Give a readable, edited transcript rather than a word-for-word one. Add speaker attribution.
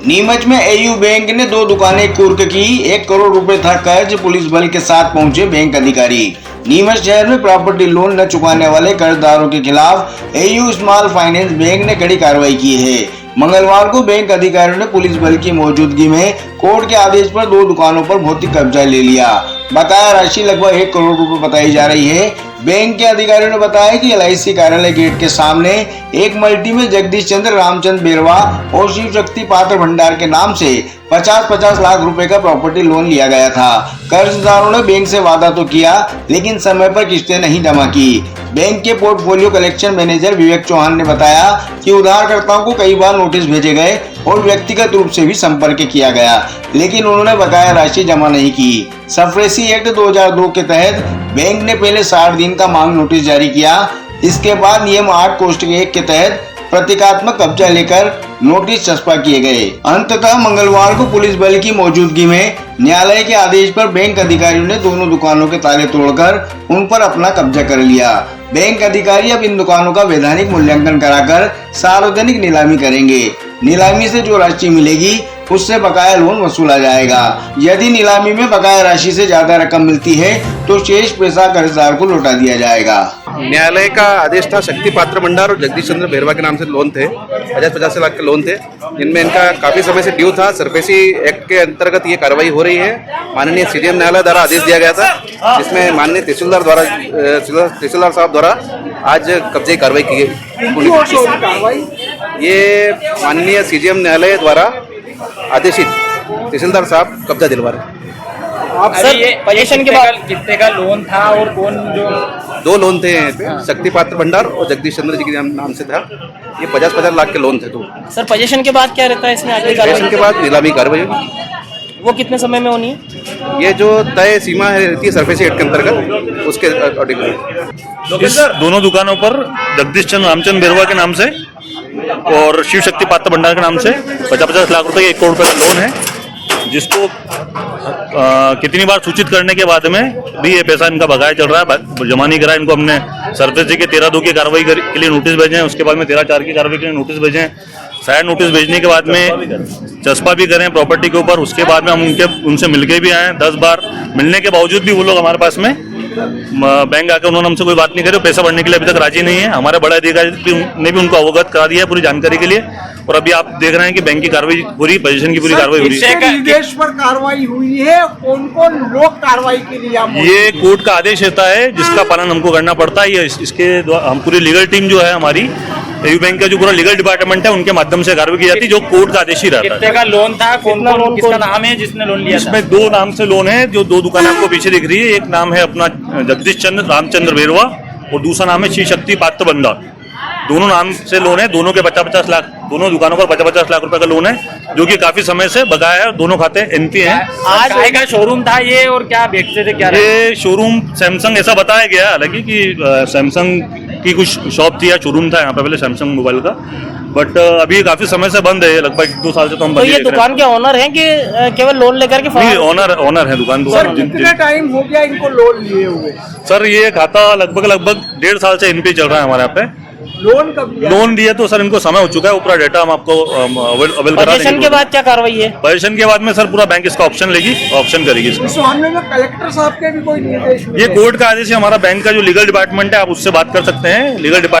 Speaker 1: नीमच में AU bank ने 2 दुकानें कुर्क की। 1 करोड़ रुपए था कर्ज। पुलिस बल के साथ पहुंचे बैंक अधिकारी। नीमच शहर में प्रॉपर्टी लोन न चुकाने वाले कर्जदारों के खिलाफ एयू स्मॉल फाइनेंस बैंक ने कड़ी कार्रवाई की है। मंगलवार को बैंक अधिकारियों ने पुलिस बल की मौजूदगी में कोर्ट के आदेश पर 2 दुकानों पर भौतिक कब्जा ले लिया। बकाया राशि लगभग 1 करोड़ रुपए बताई जा रही है। बैंक के अधिकारियों ने बताया कि LIC कार्यालय गेट के सामने एक मल्टी में जगदीश चंद्र रामचंद्र बेरवा और शिव शक्ति पात्र भंडार के नाम से 50-50 लाख रुपए का प्रॉपर्टी लोन लिया गया था। कर्जदारों ने बैंक से वादा तो किया, लेकिन समय पर किस्तें नहीं जमा की। बैंक के पोर्टफोलियो कलेक्शन मैनेजर विवेक चौहान ने बताया कि उधारकर्ताओं को कई बार नोटिस भेजे गए और व्यक्तिगत रूप से भी संपर्क किया गया, लेकिन उन्होंने बकाया राशि जमा नहीं की। सफरेसी एक्ट 2002 के तहत बैंक ने पहले 60 दिन का मांग नोटिस जारी किया। इसके बाद नियम 8 कोष्टक 1 के तहत प्रतीकात्मक कब्जा लेकर नोटिस चस्पा किए गए। अंततः मंगलवार को पुलिस बल की मौजूदगी में न्यायालय के आदेश पर बैंक अधिकारियों ने दोनों दुकानों के ताले तोड़कर उन पर अपना कब्जा कर लिया। बैंक अधिकारी अब इन दुकानों का वैधानिक मूल्यांकन कराकर सार्वजनिक नीलामी करेंगे। नीलामी से जो राशि मिलेगी उससे बकाया लोन वसूला जाएगा। यदि नीलामी में बकाया राशि से ज्यादा रकम मिलती है तो शेष पैसा कर्जदार को लौटा दिया जाएगा।
Speaker 2: न्यायालय का आदेश था, शक्ति पात्र भंडार और जगदीश चंद्र बेरवा के नाम से लोन थे, 50-50 लाख के लोन थे, जिनमें इनका काफी समय से ड्यू था। सरफेसी एक्ट के अंतर्गत ये कार्रवाई हो रही है। माननीय CJM न्यायालय द्वारा आदेश दिया गया था, जिसमें माननीय तहसीलदार साहब द्वारा आज कब्जे की कार्रवाई की गई। ये माननीय CJM न्यायालय द्वारा आदेशित तहसीलदार साहब कब्जा दिलवा रहे।
Speaker 3: आप सर ये पोजीशन के बाद कितने का लोन था और कौन जो
Speaker 2: 2 लोन थे, शक्ति पात्र भंडार और जगदीश चंद्र जी के नाम से था। ये 50-50 लाख के लोन थे। तो
Speaker 3: सर पोजीशन के बाद क्या रहता है इसमें आगे?
Speaker 2: पोजीशन के बाद नीलामी कार्रवाई होगी।
Speaker 3: वो कितने समय में होनी है?
Speaker 2: ये जो तय सीमा है रहती है सरफेसी एक्ट के अंतर्गत, उसके अकॉर्डिंग
Speaker 4: इस दोनों दुकानों पर जगदीश चंद्र रामचंद्र बेरवा के नाम से और शिव शक्ति पात्र भंडार के नाम से 50-50 लाख रुपए 1 करोड़ रुपए का लोन है, जिसको कितनी बार सूचित करने के बाद में भी ये पैसा इनका बकाया चल रहा है, जमा नहीं करा। इनको हमने सरफेसी के 13/2 की कार्रवाई के लिए नोटिस भेजे हैं, उसके बाद में 13/4 की कार्रवाई के लिए नोटिस भेजे हैं। शायद नोटिस भेजने के बाद में चस्पा भी करें प्रॉपर्टी के ऊपर, उसके बाद में हम उनसे मिलके भी आए। 10 बार मिलने के बावजूद भी वो लोग हमारे पास में बैंक आकर उन्होंने हमसे कोई बात नहीं करी, पैसा बढ़ने के लिए अभी तक राजी नहीं है। हमारे बड़े अधिकारी ने भी उनको अवगत करा दिया है पूरी जानकारी के लिए, और अभी आप देख रहे हैं कि बैंक की कार्रवाई पूरी पोजीशन की पूरी कार्रवाई हो रही है।
Speaker 5: निर्देश पर कार्रवाई हुई है, कौन-कौन लोग कार्रवाई के लिए?
Speaker 4: ये कोर्ट का आदेश रहता है जिसका पालन हमको करना पड़ता है। ये इसके हम पूरी लीगल टीम जो है हमारी एयू बैंक का जो पूरा लीगल डिपार्टमेंट है, उनके माध्यम से कार्रवाई की जाती है, जो कोर्ट का आदेश ही रहता है।
Speaker 3: कितने का लोन था, कौन किसका नाम है जिसने लोन लिया?
Speaker 4: इसमें 2 नाम से लोन है, जो 2 दुकान आपको पीछे दिख रही है। एक नाम है अपना जगदीश चंद्र रामचंद्र बेरवा और दूसरा नाम है शिव शक्ति पात्र भंडार। दोनों नाम से लोन है, दोनों के 50-50 लाख, दोनों दुकानों पर 50-50 लाख रुपए का लोन है, जो कि काफी समय से बकाया है। दोनों खाते NP हैं।
Speaker 3: आज का शोरूम था ये, और क्या बेचते थे? क्या
Speaker 4: ये शोरूम सैमसंग ऐसा बताया गया है, हालांकि कि सैमसंग की कुछ शॉप थी या शोरूम था यहाँ पे पहले सैमसंग मोबाइल का, बट अभी काफी समय से बंद है, लगभग 1-2 साल से। तो हम
Speaker 3: तो ये दुकान के ओनर हैं कि केवल लोन लेकर के?
Speaker 4: ओनर है दुकान।
Speaker 5: कितना टाइम हो गया इनको लोन लिए हुए?
Speaker 4: सर ये खाता लगभग 1.5 साल से NP चल रहा है हमारे यहाँ पे।
Speaker 5: लोन कब लिया?
Speaker 4: लोन दिया तो सर इनको समय हो चुका है, पूरा डेटा हम आपको अवेल करा देंगे।
Speaker 3: पोजीशन के बाद क्या कार्रवाई है?
Speaker 4: पोजीशन के बाद में सर पूरा बैंक इसका ऑप्शन लेगी, ऑप्शन करेगी इसका।
Speaker 5: इस मामले में कलेक्टर साहब के भी कोई निर्देश?
Speaker 4: ये कोर्ट का आदेश है। हमारा बैंक का जो लीगल डिपार्टमेंट है, आप उससे बात कर सकते हैं। Legal department